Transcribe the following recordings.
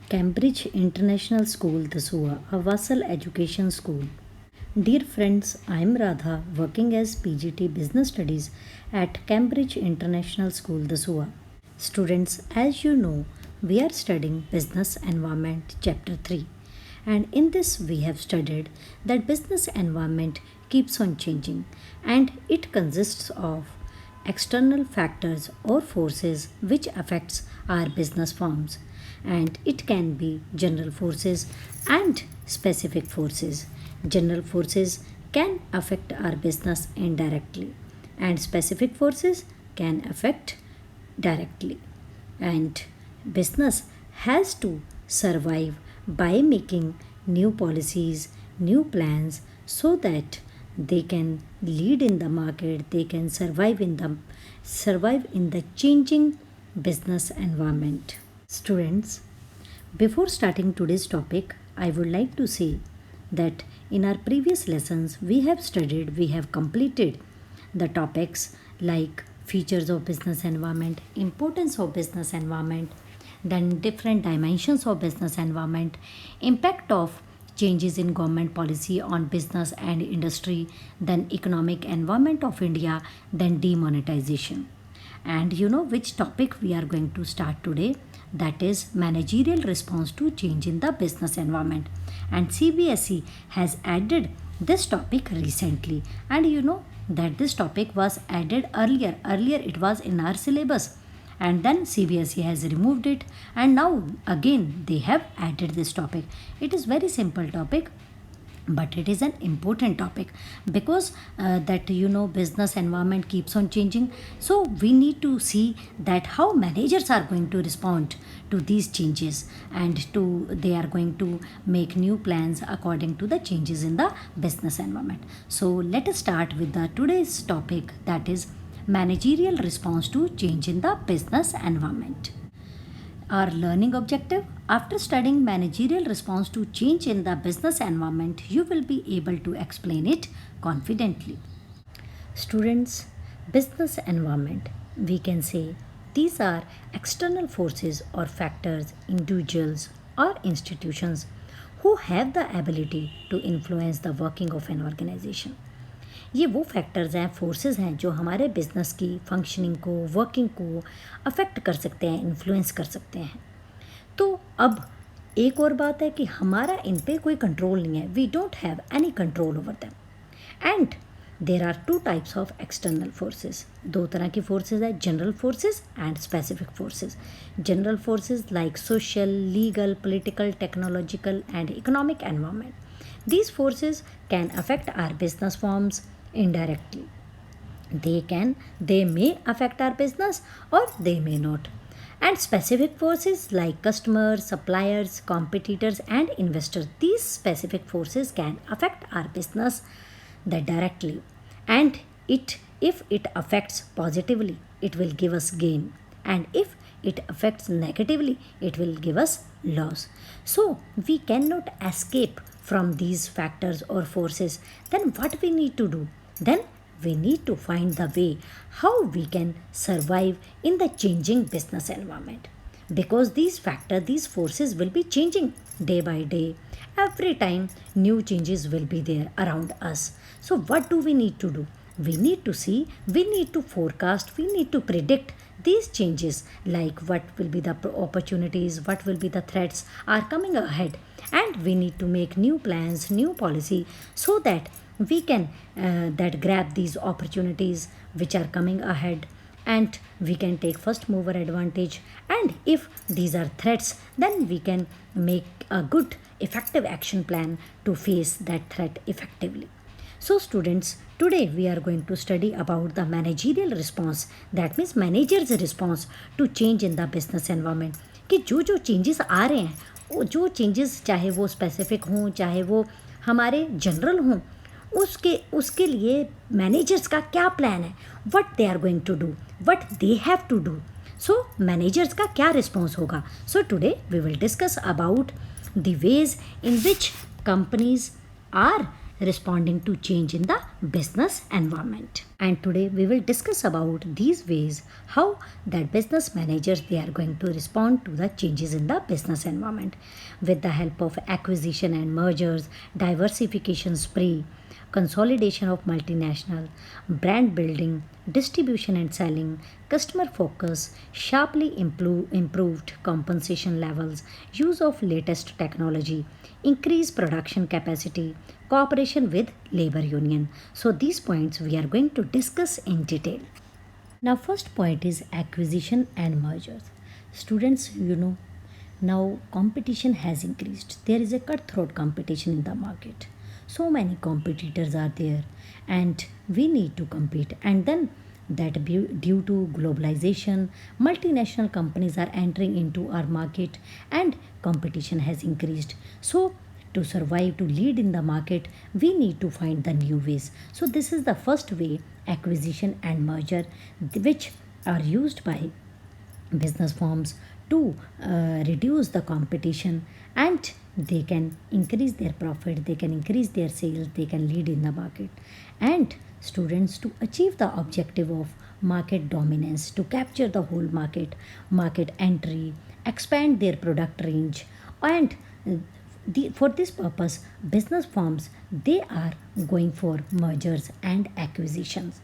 Cambridge International School, Dasua, a vassal education school. Dear friends, I am Radha, working as PGT Business Studies at Cambridge International School, Dasua. Students, as you know, we are studying Business Environment Chapter 3. And in this, we have studied that business environment keeps on changing and it consists of external factors or forces which affects our business forms, and it can be general forces and specific forces. General forces can affect our business indirectly and specific forces can affect directly, and business has to survive by making new policies, new plans, so that they can lead in the market, they can survive in the changing business environment. Students, before starting today's topic, I would like to say that in our previous lessons we have completed the topics like features of business environment, importance of business environment, then different dimensions of business environment, impact of changes in government policy on business and industry, then economic environment of India, then demonetization. And you know which topic we are going to start today? That is managerial response to change in the business environment. And CBSE has added this topic recently. And you know that this topic was added earlier. Earlier it was in our syllabus. And then CBSE has removed it, and now again they have added this topic. It is very simple topic, but it is an important topic because that business environment keeps on changing, so we need to see that how managers are going to respond to these changes, and they are going to make new plans according to the changes in the business environment. So let us start with the today's topic, that is managerial response to change in the business environment. Our learning objective: after studying managerial response to change in the business environment, you will be able to explain it confidently. Students, business environment, we can say these are external forces or factors, individuals or institutions who have the ability to influence the working of an organization. ये वो factors हैं, forces हैं जो हमारे business की functioning को, working को affect कर सकते हैं, इन्फ्लुएंस कर सकते हैं. तो अब एक और बात है कि हमारा इन पे कोई कंट्रोल नहीं है. We don't have any control over them. And there are two types of external forces. दो तरह की फोर्सेस है, general forces and specific forces. General forces like social, legal, political, technological and economic environment. These forces can affect our business forms indirectly. They may affect our business or they may not. And specific forces like customers, suppliers, competitors and investors. These specific forces can affect our business directly. And if it affects positively, it will give us gain. And if it affects negatively, it will give us loss. So we cannot escape from these factors or forces. Then what we need to do? Then we need to find the way how we can survive in the changing business environment, because these forces will be changing day by day. Every time new changes will be there around us. So what do we need to do? We need to see, we need to forecast, we need to predict these changes, like what will be the opportunities, what will be the threats are coming ahead, and we need to make new plans, new policy, so that we can that grab these opportunities which are coming ahead, and we can take first mover advantage. And if these are threats, then we can make a good effective action plan to face that threat effectively. So students, today we are going to study about the managerial response, that means manager's response to change in the business environment. कि जो changes आ रहे हैं, वो जो changes चाहे वो specific हों, चाहे वो हमारे जनरल हों, उसके लिए मैनेजर्स का क्या प्लान है, what they are going to do, what they have to do. So managers का क्या रिस्पॉन्स होगा. So today we will discuss about the ways in which companies are responding to change in the business environment. And today we will discuss about these ways how that business managers they are going to respond to the changes in the business environment with the help of acquisition and mergers, diversification spree, consolidation of multinational, brand building, distribution and selling, customer focus, sharply improved compensation levels, use of latest technology, increase production capacity, cooperation with labor union. So these points we are going to discuss in detail. Now first point is acquisition and mergers. Students, now competition has increased. There is a cutthroat competition in the market. So many competitors are there and we need to compete. And then due to globalization, multinational companies are entering into our market and competition has increased. So to survive, to lead in the market, we need to find the new ways. So this is the first way, acquisition and merger, which are used by business firms to reduce the competition, and they can increase their profit, they can increase their sales, they can lead in the market. And students, to achieve the objective of market dominance, to capture the whole market entry, expand their product range, and for this purpose business firms they are going for mergers and acquisitions,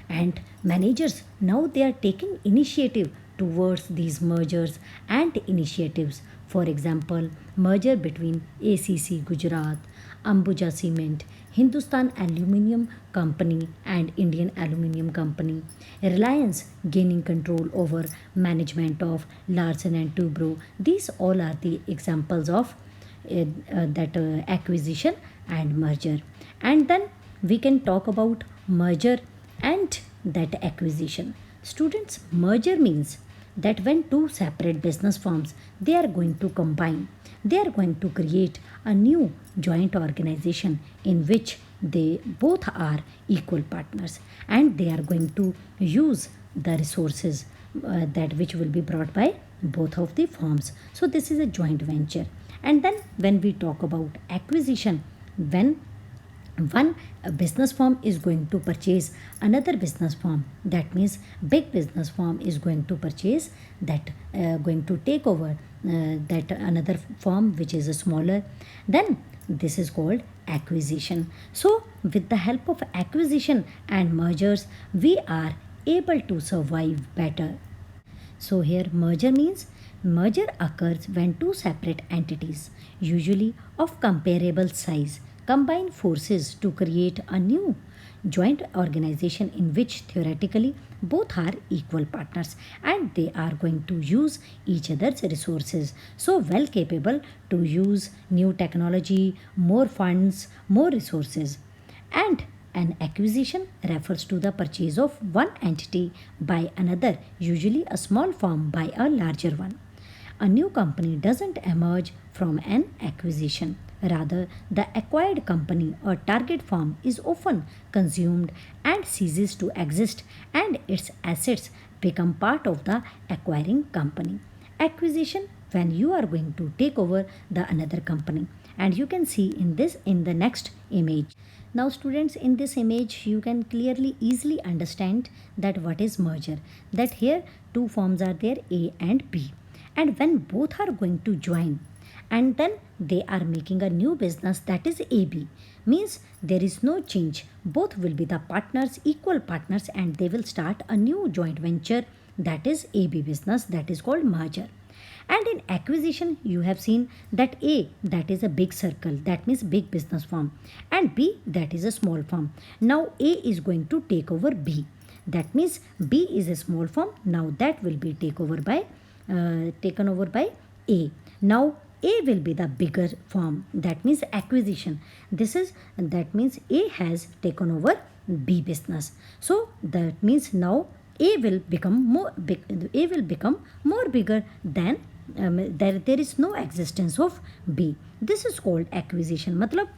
and managers now they are taking initiative towards these mergers and initiatives. For example, merger between ACC Gujarat, Ambuja Cement, Hindustan Aluminium Company and Indian Aluminium Company, Reliance gaining control over management of Larsen and Toubro. These all are the examples of that acquisition and merger. And then we can talk about merger and that acquisition. Students, merger means that when two separate business firms they are going to combine, they are going to create a new joint organization in which they both are equal partners, and they are going to use the resources that which will be brought by both of the firms. So this is a joint venture. And then when we talk about acquisition, when one business firm is going to purchase another business firm, that means big business firm is going to purchase that going to take over that another firm which is a smaller, then this is called acquisition. So with the help of acquisition and mergers we are able to survive better. So here merger means merger occurs when two separate entities, usually of comparable size, combine forces to create a new joint organization in which theoretically both are equal partners and they are going to use each other's resources, so well capable to use new technology, more funds, more resources. And an acquisition refers to the purchase of one entity by another, usually a small firm by a larger one. A new company doesn't emerge from an acquisition. Rather, the acquired company or target firm is often consumed and ceases to exist, and its assets become part of the acquiring company. Acquisition, when you are going to take over the another company, and you can see in this in the next image. Now students, in this image you can clearly easily understand that what is merger, that here two firms are there, A and B, and when both are going to join and then they are making a new business, that is AB, means there is no change, both will be the partners, equal partners, and they will start a new joint venture, that is AB business, that is called merger. And in acquisition you have seen that A, that is a big circle, that means big business firm, and B, that is a small firm. Now A is going to take over B, that means B is a small firm, now that will be taken over by A. Now A will be the bigger firm, that means acquisition. That means A has taken over B business. So that means now A will become more big. A will become more bigger than there is no existence of B. This is called acquisition. मतलब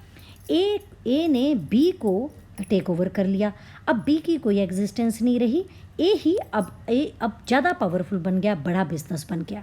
A ने B को take over कर लिया, अब B की कोई existence नहीं रही, ए अब ज़्यादा पावरफुल बन गया, बड़ा बिजनेस बन गया.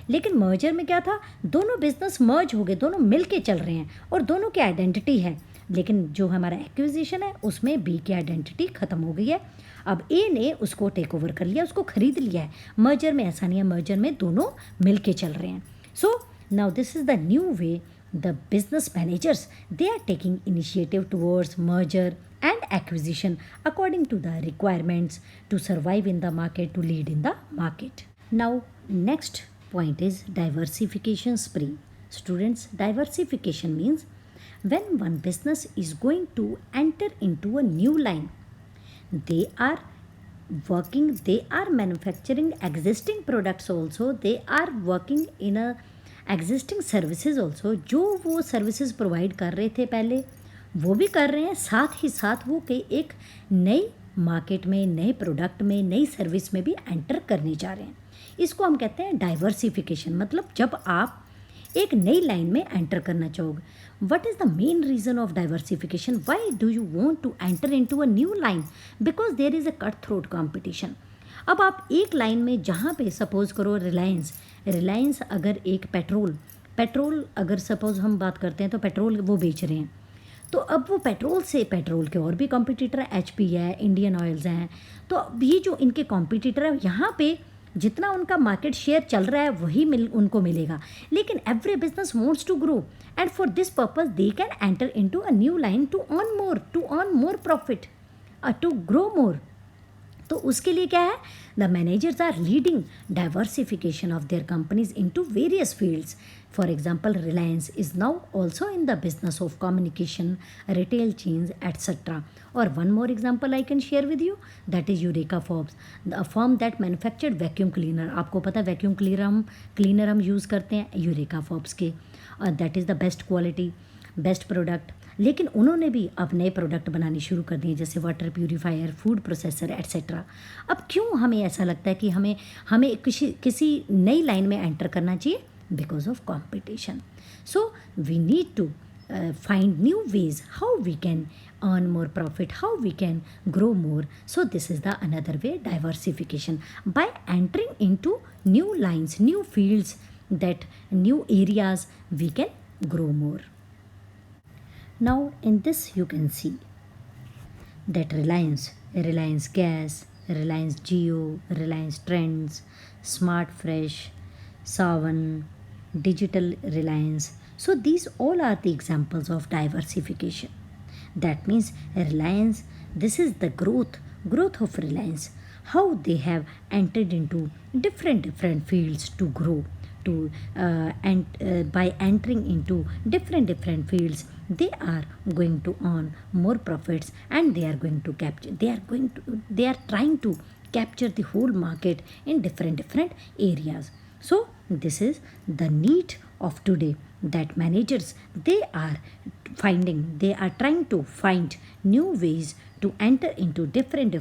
लेकिन मर्जर में क्या था, दोनों बिजनेस मर्ज हो गए, दोनों मिल के चल रहे हैं और दोनों की आइडेंटिटी है. लेकिन जो हमारा एक्विजिशन है उसमें बी की आइडेंटिटी ख़त्म हो गई है। अब ए ने उसको टेक ओवर कर लिया, उसको खरीद लिया है। मर्जर में ऐसा नहीं है, मर्जर में दोनों मिल के चल रहे हैं। So now this is the new way the business managers, they are taking initiative towards merger and acquisition according to the requirements to survive in the market, to lead in the market. Now next point is diversification spree. Students, diversification means when one business is going to enter into a new line, they are they are manufacturing existing products also, they are working in a existing services also. जो वो services provide कर रहे थे पहले वो भी कर रहे हैं, साथ ही साथ वो कई एक नई मार्केट में, नए प्रोडक्ट में, नई सर्विस में भी एंटर करने जा रहे हैं। इसको हम कहते हैं डाइवर्सिफिकेशन। मतलब जब आप एक नई लाइन में एंटर करना चाहोगे। What is the main reason of diversification? Why do you want to enter into a new line? Because there is a cut throat competition. अब आप एक लाइन में जहाँ पे सपोज़ करो रिलायंस अगर एक पेट्रोल अगर सपोज़ हम बात करते हैं तो पेट्रोल वो बेच रहे हैं, तो अब वो पेट्रोल के और भी कॉम्पिटिटर है, एचपी है, इंडियन ऑयल्स हैं। तो अब ये जो इनके कॉम्पिटिटर है, यहाँ पे जितना उनका मार्केट शेयर चल रहा है वही उनको मिलेगा। लेकिन every business wants to grow and for this purpose they can enter into a new line to earn more profit, to grow more. तो उसके लिए क्या है? The managers are leading diversification of their companies into various fields. For example, Reliance is now also in the business of communication, retail chains etcetera. और one more example I can share with you, that is Eureka Forbes, the firm that manufactured vacuum cleaner. आपको पता है vacuum cleaner हम use करते हैं eureka Forbes के, that is the best quality, best product. लेकिन उन्होंने भी अब नए प्रोडक्ट बनाने शुरू कर दिए, जैसे water purifier, food processor etcetera. अब क्यों हमें ऐसा लगता है कि हमें किसी नई लाइन में एंटर करना चाहिए? Because of competition. So we need to find new ways how we can earn more profit, how we can grow more. So this is the another way, diversification, by entering into new lines, new fields, that new areas we can grow more. Now in this you can see that Reliance Gas, Reliance Jio, Reliance Trends, Smart Fresh, Savan, Digital Reliance. So these all are the examples of diversification. That means Reliance, this is the growth of Reliance, how they have entered into different fields to grow, by entering into different fields they are going to earn more profits, and they are trying to capture the whole market in different areas. So this is the need of today, that managers they are trying to find new ways to enter into different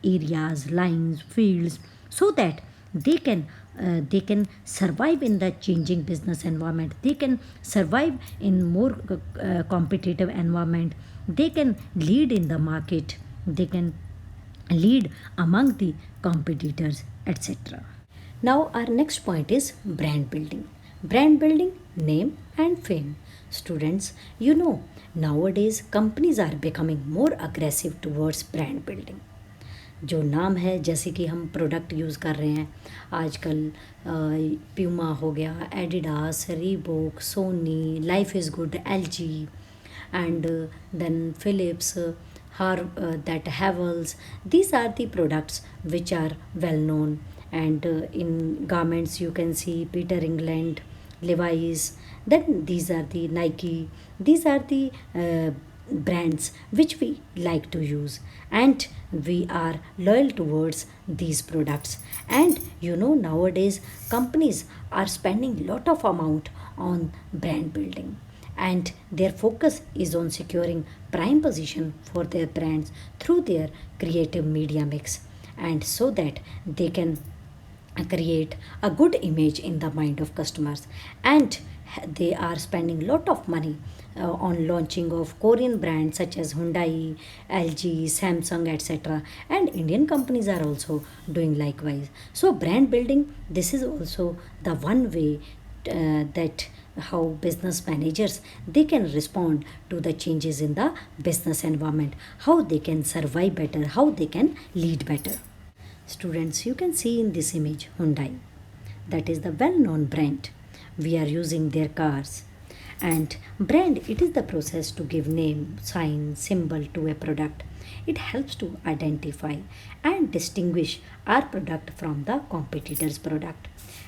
areas, lines, fields, so that they can survive in the changing business environment, they can survive in more competitive environment, they can lead in the market, they can lead among the competitors, etc. Now our next point is brand building. Brand building, name and fame. Students, you know, nowadays companies are becoming more aggressive towards brand building. जो नाम है, जैसे कि हम product use कर रहे हैं आजकल, प्यूमा हो गया, Adidas, Reebok, Sony, life is good, LG, and then Philips, that Havells. These are the products which are well known. And in garments you can see Peter England, Levi's. Then these are the Nike. These are the brands which we like to use, and we are loyal towards these products. And you know, nowadays companies are spending lot of amount on brand building, and their focus is on securing prime position for their brands through their creative media mix, and so that they can create a good image in the mind of customers. And they are spending lot of money on launching of Korean brands such as Hyundai, LG, Samsung, etc. And Indian companies are also doing likewise. So brand building, this is also the one way that how business managers they can respond to the changes in the business environment, how they can survive better, how they can lead better. Students, you can see in this image Hyundai, that is the well-known brand. We are using their cars. And brand, it is the process to give name, sign, symbol to a product. It helps to identify and distinguish our product from the competitor's product.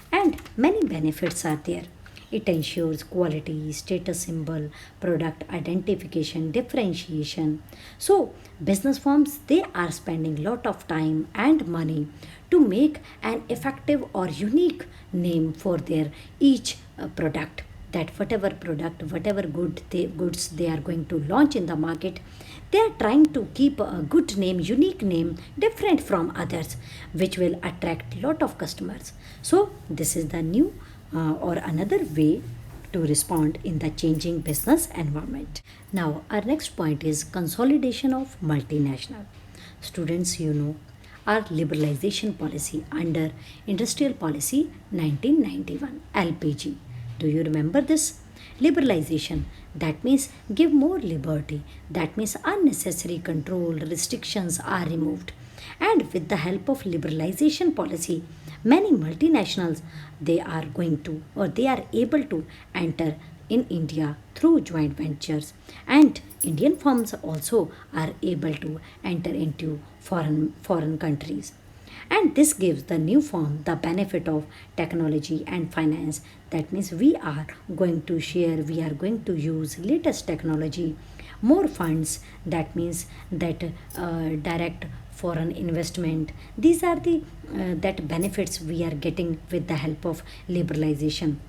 And many benefits are there. It ensures quality, status symbol, product identification, differentiation. So, business firms they are spending lot of time and money to make an effective or unique name for their each product. That whatever product, whatever goods they are going to launch in the market, they are trying to keep a good name, unique name, different from others, which will attract lot of customers. So this is the new or another way to respond in the changing business environment. Now our next point is consolidation of multinational. Students, you know, our liberalization policy under Industrial Policy 1991 LPG. Do you remember this? Liberalization, that means give more liberty, that means unnecessary control, restrictions are removed. And with the help of liberalization policy, many multinationals they are going to or they are able to enter in India through joint ventures, and Indian firms also are able to enter into foreign countries. And this gives the new firm the benefit of technology and finance. That means we are going to share, we are going to use latest technology, more funds. That means that direct foreign investment. These are the that benefits we are getting with the help of liberalization.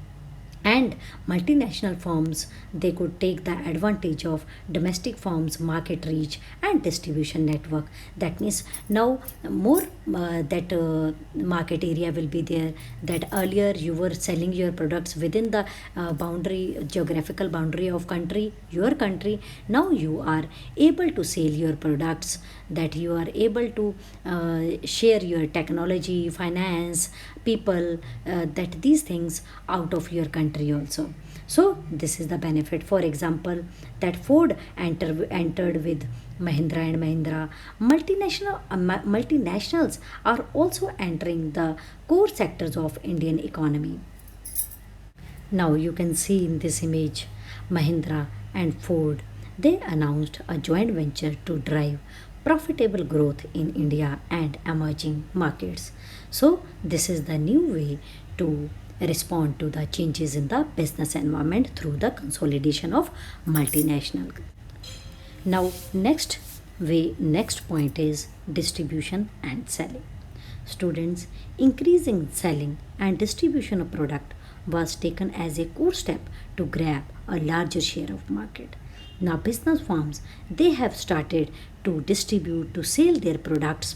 And multinational firms they could take the advantage of domestic firms market reach and distribution network. That means now more that market area will be there. That earlier you were selling your products within the boundary, geographical boundary of country, your country. Now you are able to sell your products, that you are able to share your technology, finance, people, that these things out of your country also. So this is the benefit. For example, that Ford entered with Mahindra and Mahindra. Multinationals are also entering the core sectors of Indian economy. Now you can see in this image Mahindra and Ford. They announced a joint venture to drive profitable growth in India and emerging markets. So this is the new way to respond to the changes in the business environment through the consolidation of multinational. Now next point is distribution and selling. Students, increasing selling and distribution of product was taken as a core step to grab a larger share of market. Now business firms they have started to distribute, to sell their products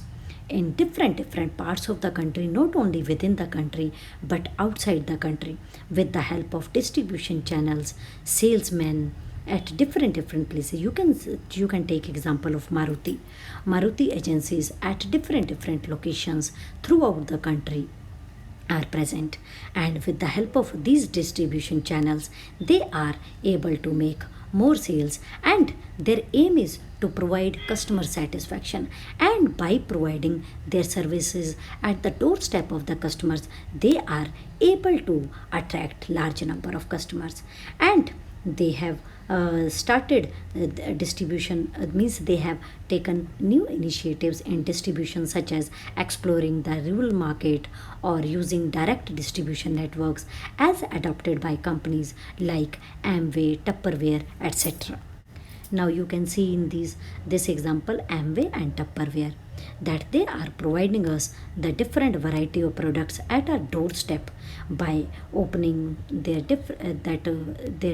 in different parts of the country, not only within the country but outside the country, with the help of distribution channels, salesmen at different places. You can take example of Maruti agencies at different locations throughout the country are present, and with the help of these distribution channels they are able to make more sales, and their aim is to provide customer satisfaction. And by providing their services at the doorstep of the customers, they are able to attract large number of customers. And they have started distribution, means they have taken new initiatives in distribution, such as exploring the rural market or using direct distribution networks as adopted by companies like Amway, Tupperware, etc. Now you can see in this example Amway and Tupperware, that they are providing us the different variety of products at our doorstep by opening their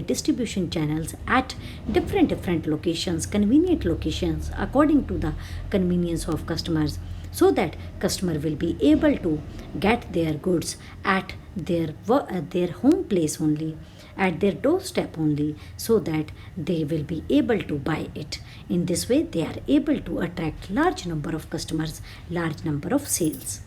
distribution channels at different locations, convenient locations according to the convenience of customers, so that customer will be able to get their goods at their home place only, at their doorstep only, so that they will be able to buy it. In this way they are able to attract large number of customers, large number of sales.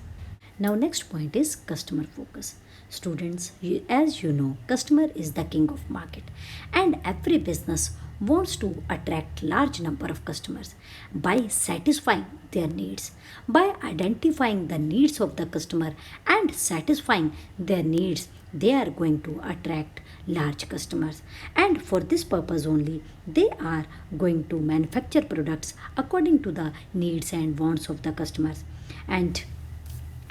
Now next point is customer focus. Students, as you know, customer is the king of market, and every business wants to attract large number of customers by satisfying their needs, by identifying the needs of the customer and satisfying their needs. They are going to attract large customers, and for this purpose only they are going to manufacture products according to the needs and wants of the customers. And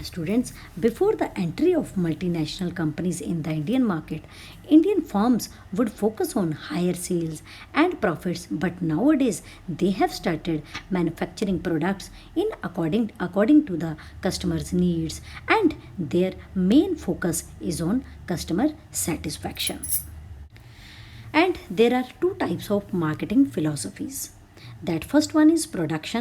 students, before the entry of multinational companies in the Indian market, Indian firms would focus on higher sales and profits, but nowadays they have started manufacturing products in according to the customers' needs, and their main focus is on customer satisfaction. And there are two types of marketing philosophies. That first one is product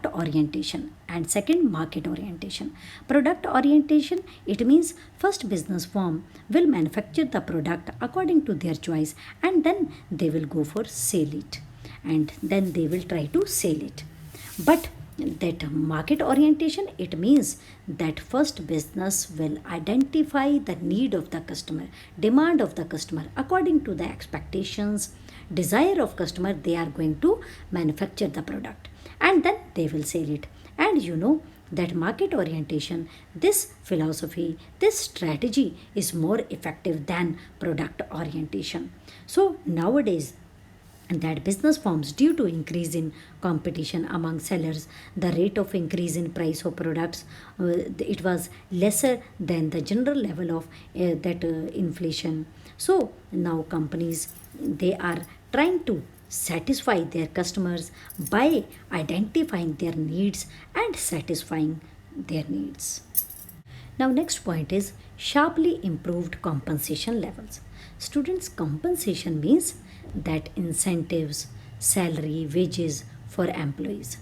orientation, and second market orientation. Product orientation, it means first business firm will manufacture the product according to their choice, and then they will go for sell it, and then they will try to sell it. But that market orientation, it means that first business will identify the need of the customer, demand of the customer, according to the expectations, desire of customer. They are going to manufacture the product, and then they will sell it. And you know that market orientation, this philosophy, this strategy is more effective than product orientation. So nowadays, that business firms, due to increase in competition among sellers, the rate of increase in price of products, it was lesser than the general level of that inflation. So now companies, they are trying to satisfy their customers by identifying their needs and satisfying their needs. Now, next point is sharply improved compensation levels. Students, compensation means that incentives, salary, wages for employees.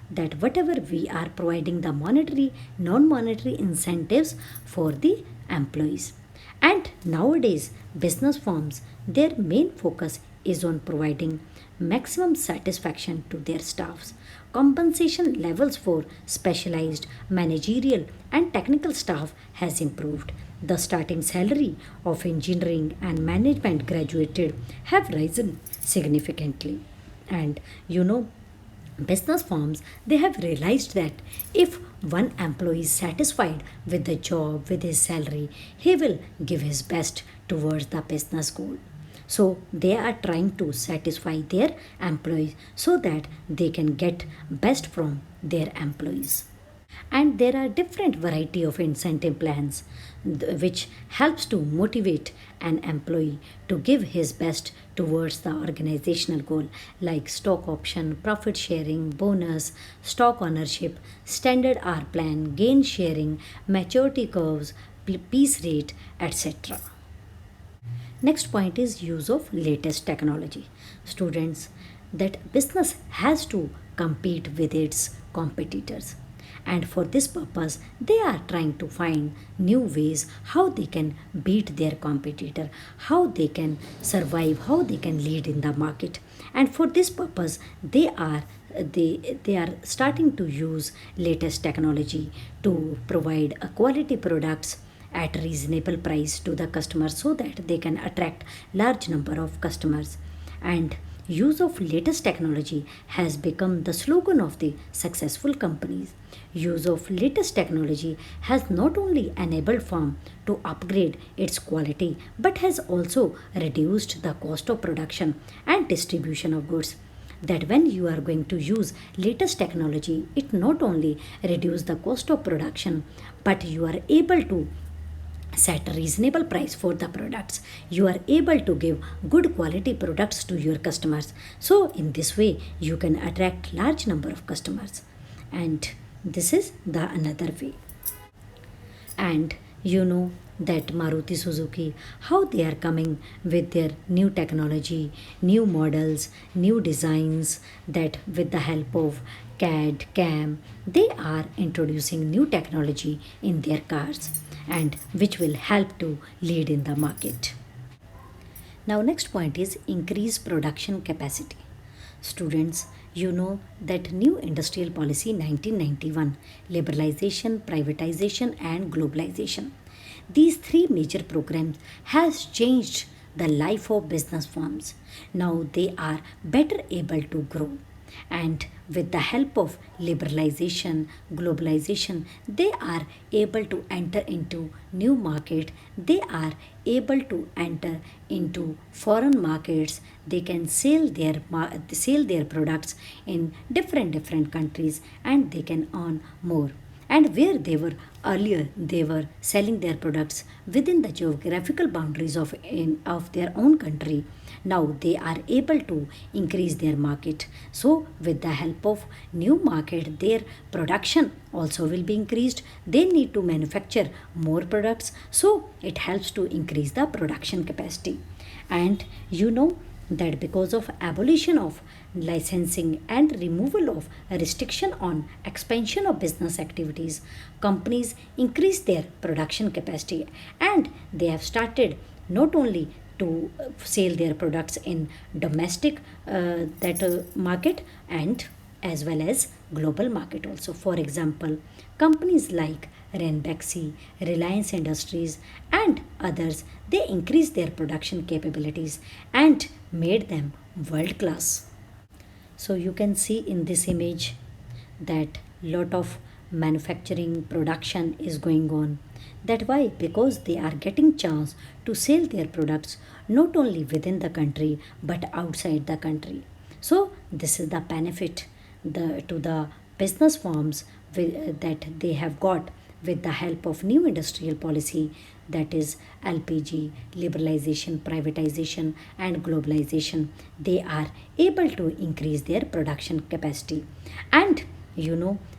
That whatever we are providing the monetary, non monetary incentives for the employees. And nowadays, business firms, their main focus is on providing maximum satisfaction to their staffs. Compensation levels for specialized, managerial, and technical staff has improved. The starting salary of engineering and management graduated have risen significantly. And you know, business firms, they have realized that if one employee is satisfied with the job, with his salary, he will give his best towards the business goal. So they are trying to satisfy their employees so that they can get best from their employees. And there are different variety of incentive plans which helps to motivate an employee to give his best towards the organizational goal, like stock option, profit sharing, bonus, stock ownership, standard R plan, gain sharing, maturity curves, piece rate, etc. Next point is use of latest technology. Students, that business has to compete with its competitors, and for this purpose they are trying to find new ways how they can beat their competitor, how they can survive, how they can lead in the market. And for this purpose they are starting to use latest technology to provide a quality products at reasonable price to the customers so that they can attract large number of customers. And use of latest technology has become the slogan of the successful companies. Use of latest technology has not only enabled firm to upgrade its quality but has also reduced the cost of production and distribution of goods. That when you are going to use latest technology, it not only reduce the cost of production, but you are able to set a reasonable price for the products. You are able to give good quality products to your customers. So in this way you can attract large number of customers, and this is the another way. And you know that Maruti Suzuki, how they are coming with their new technology, new models, new designs, that with the help of CAD, CAM, they are introducing new technology in their cars, and which will help to lead in the market. Now, next point is increase production capacity. Students, you know that new industrial policy 1991, liberalization, privatization, and globalization. These three major programs has changed the life of business firms. Now they are better able to grow, and with the help of liberalization, globalization, they are able to enter into new market. They are able to enter into foreign markets. They can sell their products in different countries, and they can earn more. And where they were earlier, they were selling their products within the geographical boundaries of their own country. Now they are able to increase their market. So with the help of new market, their production also will be increased. They need to manufacture more products, so it helps to increase the production capacity. And you know that because of abolition of licensing and removal of restriction on expansion of business activities, companies increase their production capacity, and they have started not only to sell their products in domestic that market, and as well as global market also. For example, companies like Ranbaxy, Reliance Industries, and others, they increased their production capabilities and made them world class. So you can see in this image that lot of manufacturing production is going on. That why? Because they are getting chance to sell their products not only within the country but outside the country. So this is the benefit to the business firms that they have got with the help of new industrial policy, that is LPG, liberalization, privatization, and globalization. They are able to increase their production capacity. And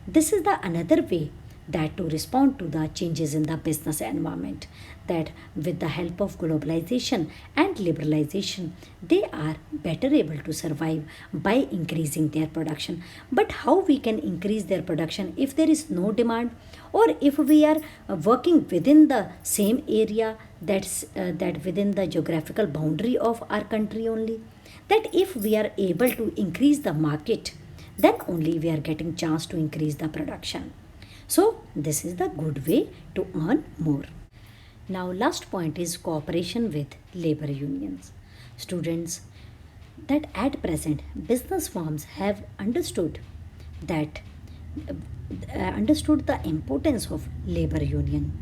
this is the another way that to respond to the changes in the business environment, that with the help of globalization and liberalization, they are better able to survive by increasing their production. But how we can increase their production if there is no demand, or if we are working within the same area, that within the geographical boundary of our country only? That if we are able to increase the market, then only we are getting chance to increase the production. So this is the good way to earn more. Now last point is cooperation with labor unions. Students, that at present business firms have that understood the importance of labor union,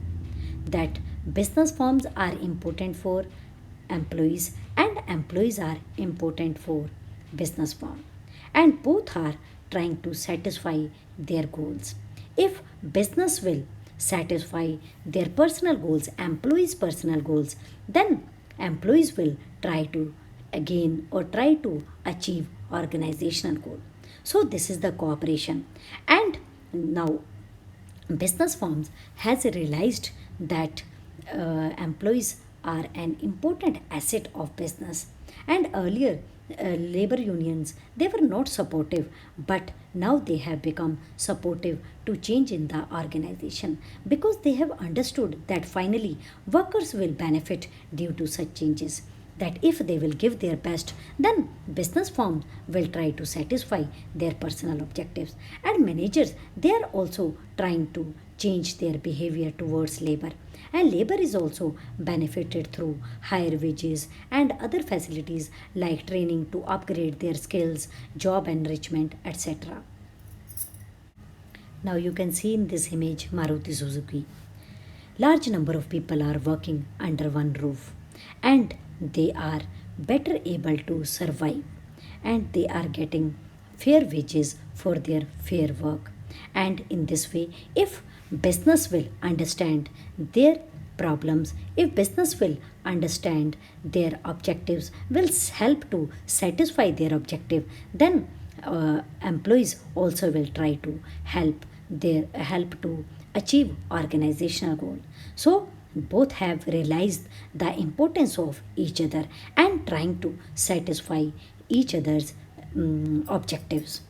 that business firms are important for employees and employees are important for business firm, and both are trying to satisfy their goals. If business will satisfy their personal goals, employees personal goals, then employees will try to again or try to achieve organizational goal. So this is the cooperation. And now business firms has realized that employees are an important asset of business. And earlier labor unions, they were not supportive, but now they have become supportive to change in the organization, because they have understood that finally workers will benefit due to such changes. That if they will give their best, then business firms will try to satisfy their personal objectives. And managers, they are also trying to change their behavior towards labor. And labor is also benefited through higher wages and other facilities like training to upgrade their skills, job enrichment, etc. Now you can see in this image Maruti Suzuki. Large number of people are working under one roof, and they are better able to survive, and they are getting fair wages for their fair work. And in this way, if business will understand their problems, if business will understand their objectives, will help to satisfy their objective, then employees also will try to help to achieve organizational goal. So both have realized the importance of each other and trying to satisfy each other's objectives.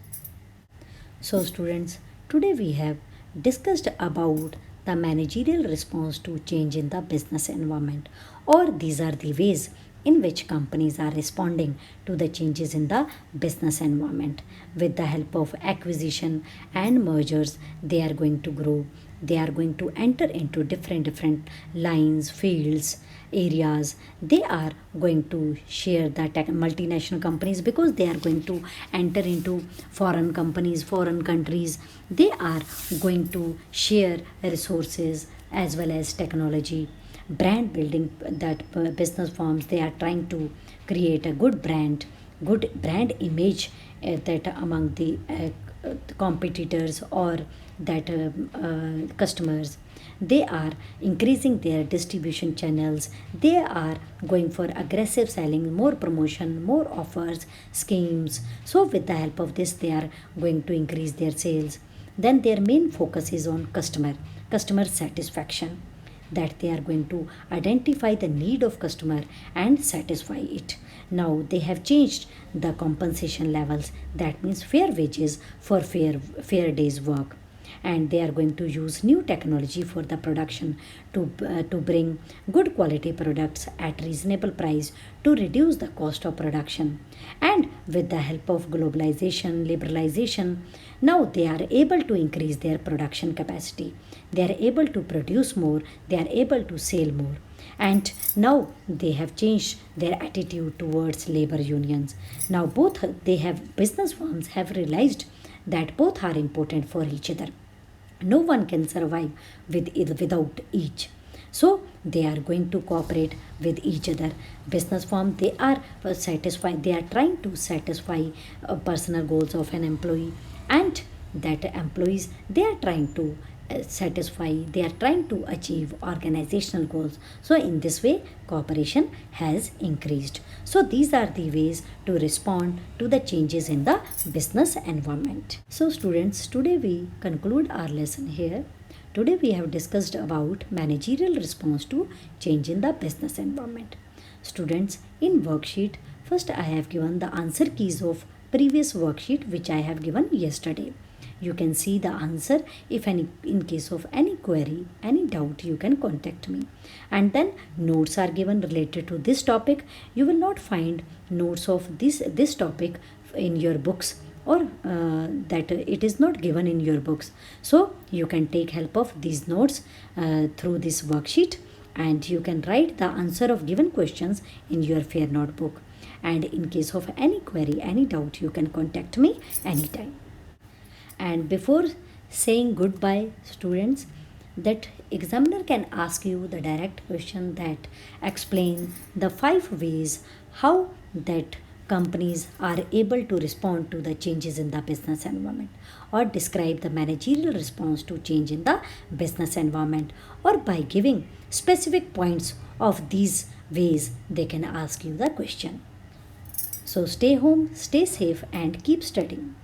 So students, today we have discussed about the managerial response to change in the business environment, or these are the ways in which companies are responding to the changes in the business environment. With the help of acquisition and mergers, they are going to grow. they are going to enter into different lines, fields, areas. They are going to share the multinational companies, because they are going to enter into foreign companies, foreign countries. They are going to share resources as well as technology. Brand building, that business firms, they are trying to create a good brand image, that among the competitors or that customers. They are increasing their distribution channels. They are going for aggressive selling, more promotion, more offers, schemes. So with the help of this, they are going to increase their sales. Then their main focus is on customer satisfaction, that they are going to identify the need of customer and satisfy it. Now they have changed the compensation levels, that means fair wages for fair days work. And they are going to use new technology for the production, to bring good quality products at reasonable price, to reduce the cost of production. And with the help of globalization, liberalization, now they are able to increase their production capacity. They are able to produce more, they are able to sell more. And now they have changed their attitude towards labor unions. Now both they have business firms have realized that both are important for each other. No one can survive without each. So they are going to cooperate with each other. Business firm, they are satisfied, they are trying to satisfy personal goals of an employee, and that employees, they are trying to satisfy, they are trying to achieve organizational goals. So in this way, cooperation has increased. So these are the ways to respond to the changes in the business environment. So students, today we conclude our lesson here. Today we have discussed about managerial response to change in the business environment. Students, in worksheet, first I have given the answer keys of previous worksheet which I have given yesterday. You can see the answer. If any, in case of any query, any doubt, you can contact me. And then notes are given related to this topic. You will not find notes of this topic in your books, or that it is not given in your books. So you can take help of these notes through this worksheet, and you can write the answer of given questions in your fair notebook. And in case of any query, any doubt, you can contact me anytime. And before saying goodbye, students, that examiner can ask you the direct question that explain the 5 ways how that companies are able to respond to the changes in the business environment, or describe the managerial response to change in the business environment, or by giving specific points of these ways they can ask you the question. So stay home, stay safe, and keep studying.